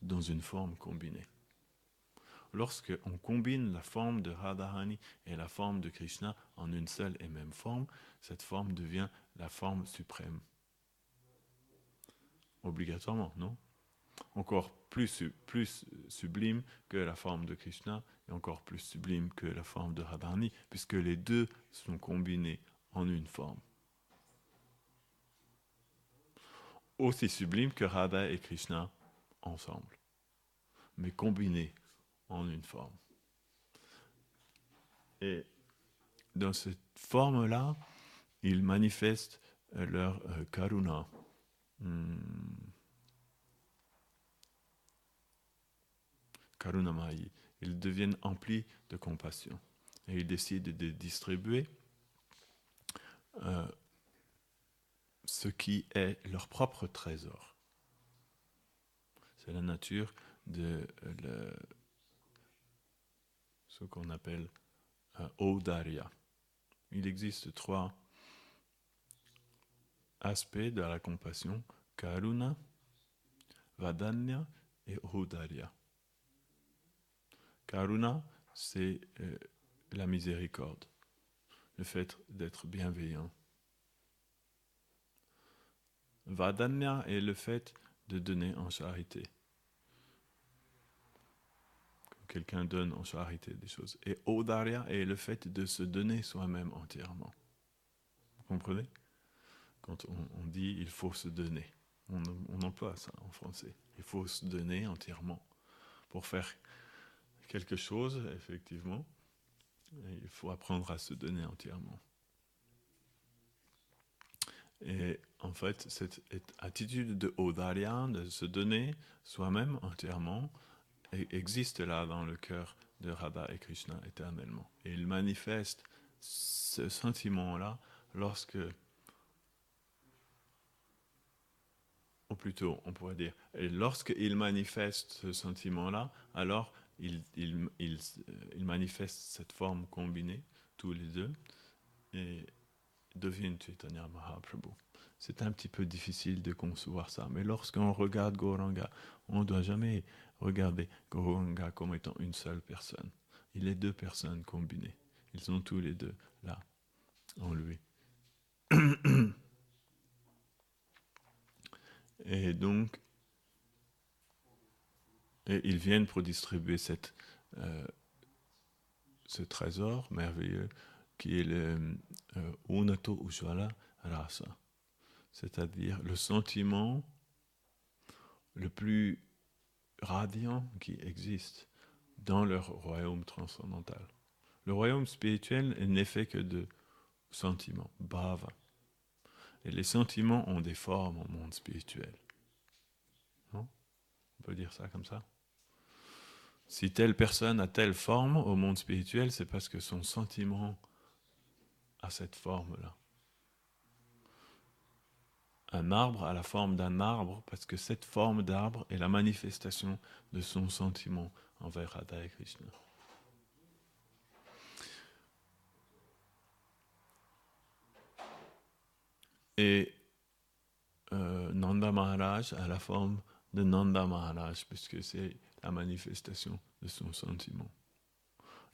dans une forme combinée. Lorsque on combine la forme de Radharani et la forme de Krishna en une seule et même forme, cette forme devient la forme suprême. Obligatoirement, non? Encore plus sublime que la forme de Krishna et encore plus sublime que la forme de Radharani, puisque les deux sont combinés en une forme. Aussi sublime que Radha et Krishna ensemble, mais combinés en une forme. Et dans cette forme-là, ils manifestent leur karuna. Karunamayi. Ils deviennent emplis de compassion. Et ils décident de distribuer ce qui est leur propre trésor. C'est la nature de ce qu'on appelle Audarya. Il existe 3 aspects de la compassion: Karuna, Vadanya et Audarya. Karuna, c'est la miséricorde, le fait d'être bienveillant. Vadanya est le fait de donner en charité. Quelqu'un donne en charité des choses. Et Audarya est le fait de se donner soi-même entièrement. Vous comprenez? Quand on dit il faut se donner, on emploie ça en français. Il faut se donner entièrement. Pour faire quelque chose, effectivement, il faut apprendre à se donner entièrement. Et en fait, cette attitude de Audarya, de se donner soi-même entièrement, existe là dans le cœur de Radha et Krishna éternellement. Et il manifeste ce sentiment-là lorsque, ou plutôt on pourrait dire, lorsqu'il manifeste ce sentiment-là, alors il manifeste cette forme combinée, tous les deux, et deviennent Chaitanya Mahaprabhu. C'est un petit peu difficile de concevoir ça, mais lorsqu'on regarde Gauranga, on ne doit jamais regarder Gauranga comme étant une seule personne. Il est 2 personnes combinées. Ils sont tous les deux là, en lui. Et donc, ils viennent pour distribuer ce trésor merveilleux qui est le Unato Ujjvala Rasa, c'est-à-dire le sentiment le plus radiant qui existe dans leur royaume transcendantal. Le royaume spirituel n'est fait que de sentiments, bhava. Et les sentiments ont des formes au monde spirituel. Non? On peut dire ça comme ça? Si telle personne a telle forme au monde spirituel, c'est parce que son sentiment a cette forme-là. Un arbre a la forme d'un arbre parce que cette forme d'arbre est la manifestation de son sentiment envers Radha et Krishna. Et Nanda Maharaj a la forme de Nanda Maharaj puisque c'est la manifestation de son sentiment.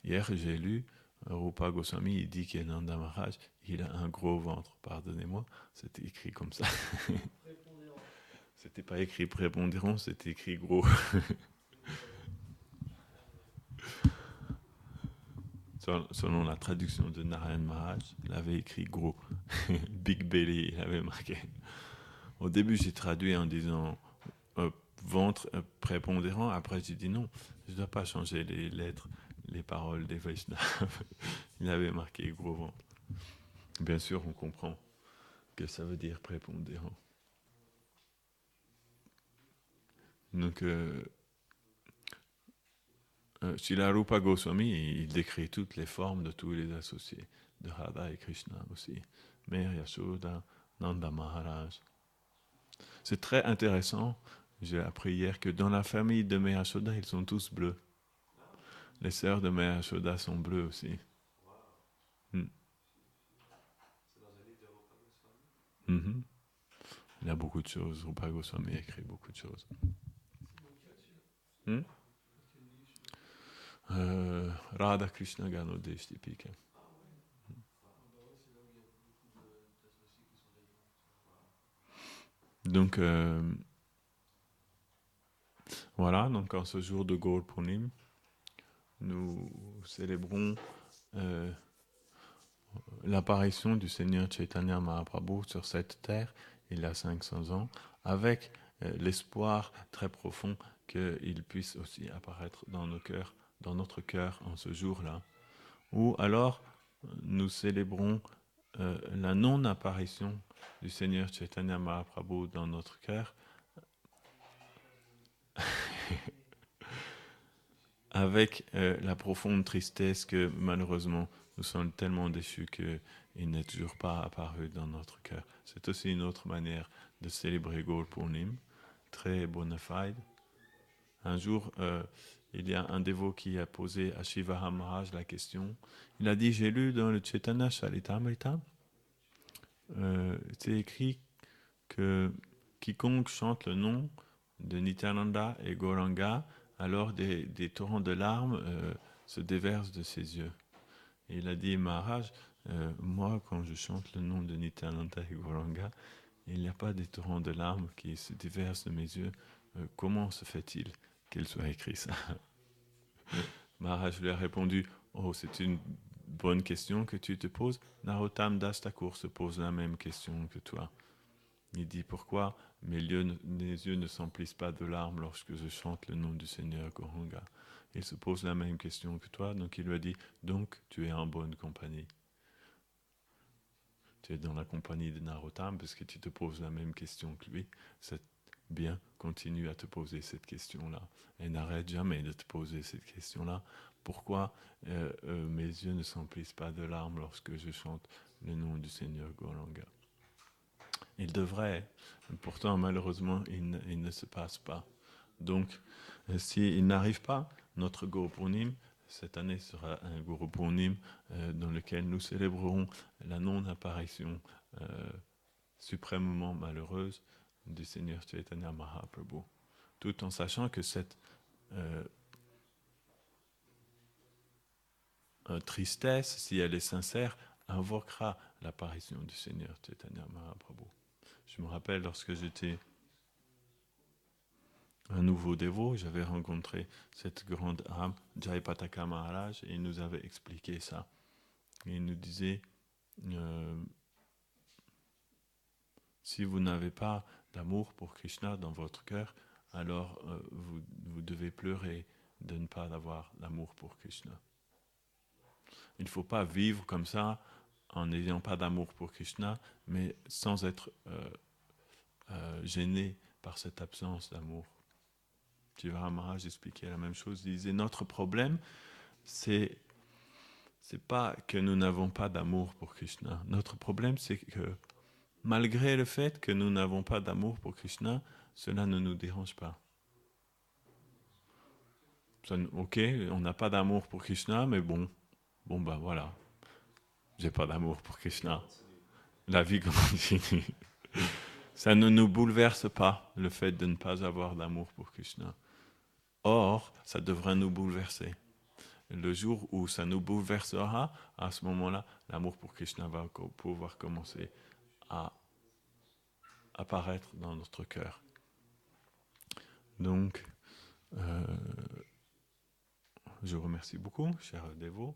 Hier, j'ai lu Rupa Goswami, il dit que Nanda Maharaj, il a un gros ventre. Pardonnez-moi, c'était écrit comme ça. C'était pas écrit prépondérant, c'était écrit gros. Selon la traduction de Narayan Maharaj, il avait écrit gros. Big belly, il avait marqué. Au début, j'ai traduit en disant ventre prépondérant. Après, j'ai dit non, je ne dois pas changer les lettres, les paroles des Vaishnavas. Il avait marqué gros ventre. Bien sûr, on comprend que ça veut dire prépondérant. Donc, Srila Rupa Goswami, il décrit toutes les formes de tous les associés, de Radha et Krishna aussi. Mère Yashoda, Nanda Maharaj. C'est très intéressant. J'ai appris hier que dans la famille de Mea Yashoda, ils sont tous bleus. Les sœurs de Mea Yashoda sont bleues aussi. Mm. C'est dans un livre de Rupa Goswami. Mhm. Il y a beaucoup de choses. Rupa Goswami a écrit beaucoup de choses. Hmm? Radha Krishna Ganodesh typique. Donc, voilà, donc en ce jour de Gaur Purnim, nous célébrons l'apparition du Seigneur Chaitanya Mahaprabhu sur cette terre, il y a 500 ans, avec l'espoir très profond qu'il puisse aussi apparaître dans nos cœurs, dans notre cœur en ce jour-là. Ou alors, nous célébrons la non-apparition du Seigneur Chaitanya Mahaprabhu dans notre cœur, avec la profonde tristesse que malheureusement nous sommes tellement déçus qu'il n'est toujours pas apparu dans notre cœur. C'est aussi une autre manière de célébrer Gaur Purnim, très bona fide. Un jour, il y a un dévot qui a posé à Shiva Maharaj la question. Il a dit, j'ai lu dans le Chaitanya Charitamrita, c'est écrit que quiconque chante le nom de Nityananda et Gauranga, alors des torrents de larmes se déversent de ses yeux. Et il a dit, Maharaj, moi, quand je chante le nom de Nityananda et Gauranga, il n'y a pas des torrents de larmes qui se déversent de mes yeux. Comment se fait-il qu'il soit écrit ça? Maharaj lui a répondu, oh, c'est une bonne question que tu te poses. Narottam Das Thakur se pose la même question que toi. Il dit, pourquoi mes yeux ne s'emplissent pas de larmes lorsque je chante le nom du Seigneur Gauranga? Il se pose la même question que toi, donc il lui a dit, donc tu es en bonne compagnie. Tu es dans la compagnie de Narottam parce que tu te poses la même question que lui. C'est bien, continue à te poser cette question-là. Et n'arrête jamais de te poser cette question-là. Pourquoi mes yeux ne s'emplissent pas de larmes lorsque je chante le nom du Seigneur Gauranga? Il devrait, pourtant malheureusement il ne se passe pas. Donc s'il n'arrive pas, notre Gaur Purnim, cette année sera un Gaur Purnim dans lequel nous célébrerons la non-apparition suprêmement malheureuse du Seigneur Chaitanya Mahaprabhu, tout en sachant que cette tristesse, si elle est sincère, invoquera l'apparition du Seigneur Chaitanya Mahaprabhu. Je me rappelle lorsque j'étais un nouveau dévot, j'avais rencontré cette grande âme, Jayapataka Maharaj, et il nous avait expliqué ça. Et il nous disait, si vous n'avez pas d'amour pour Krishna dans votre cœur, alors vous devez pleurer de ne pas avoir d'amour pour Krishna. Il ne faut pas vivre comme ça en n'ayant pas d'amour pour Krishna, mais sans être gêné par cette absence d'amour. Jiva Maharaj expliquait la même chose. Il disait, notre problème, c'est pas que nous n'avons pas d'amour pour Krishna. Notre problème, c'est que malgré le fait que nous n'avons pas d'amour pour Krishna, cela ne nous dérange pas. Ok, on n'a pas d'amour pour Krishna, mais bon ben voilà, j'ai pas d'amour pour Krishna. La vie continue. Ça ne nous bouleverse pas, le fait de ne pas avoir d'amour pour Krishna. Or, ça devrait nous bouleverser. Le jour où ça nous bouleversera, à ce moment-là, l'amour pour Krishna va pouvoir commencer à apparaître dans notre cœur. Donc, je vous remercie beaucoup, chers dévots.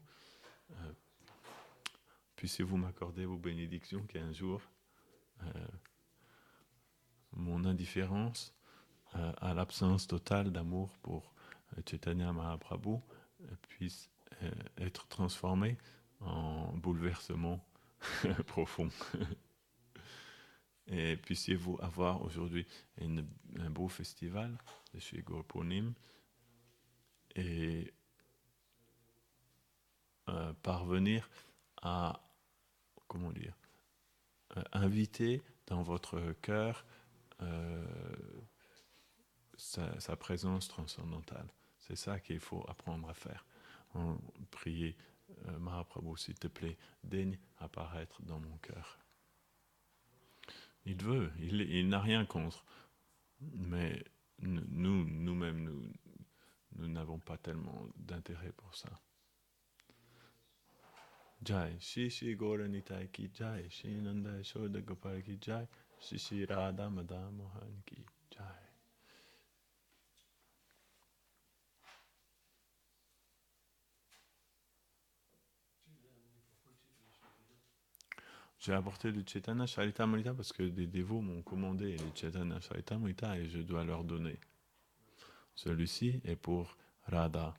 Puissiez-vous m'accorder vos bénédictions qu'un jour, mon indifférence à l'absence totale d'amour pour Chaitanya Mahaprabhu puisse être transformée en bouleversement profond. Et puissiez-vous avoir aujourd'hui un beau festival de chez Gaur Purnim et parvenir à, inviter dans votre cœur sa présence transcendantale. C'est ça qu'il faut apprendre à faire. Prier, Mahaprabhu, s'il te plaît, daigne apparaître dans mon cœur. Il veut, il n'a rien contre, mais nous-mêmes, nous n'avons pas tellement d'intérêt pour ça. Jai, Shri Gaura Nitai ki Jai, Shri Nanda Yashoda Gopal ki Jai, Shri Radha Madha Mohan ki Jai. J'ai apporté le Chaitanya Charitamrita parce que des dévots m'ont commandé le Chaitanya Charitamrita et je dois leur donner. Celui-ci est pour Radha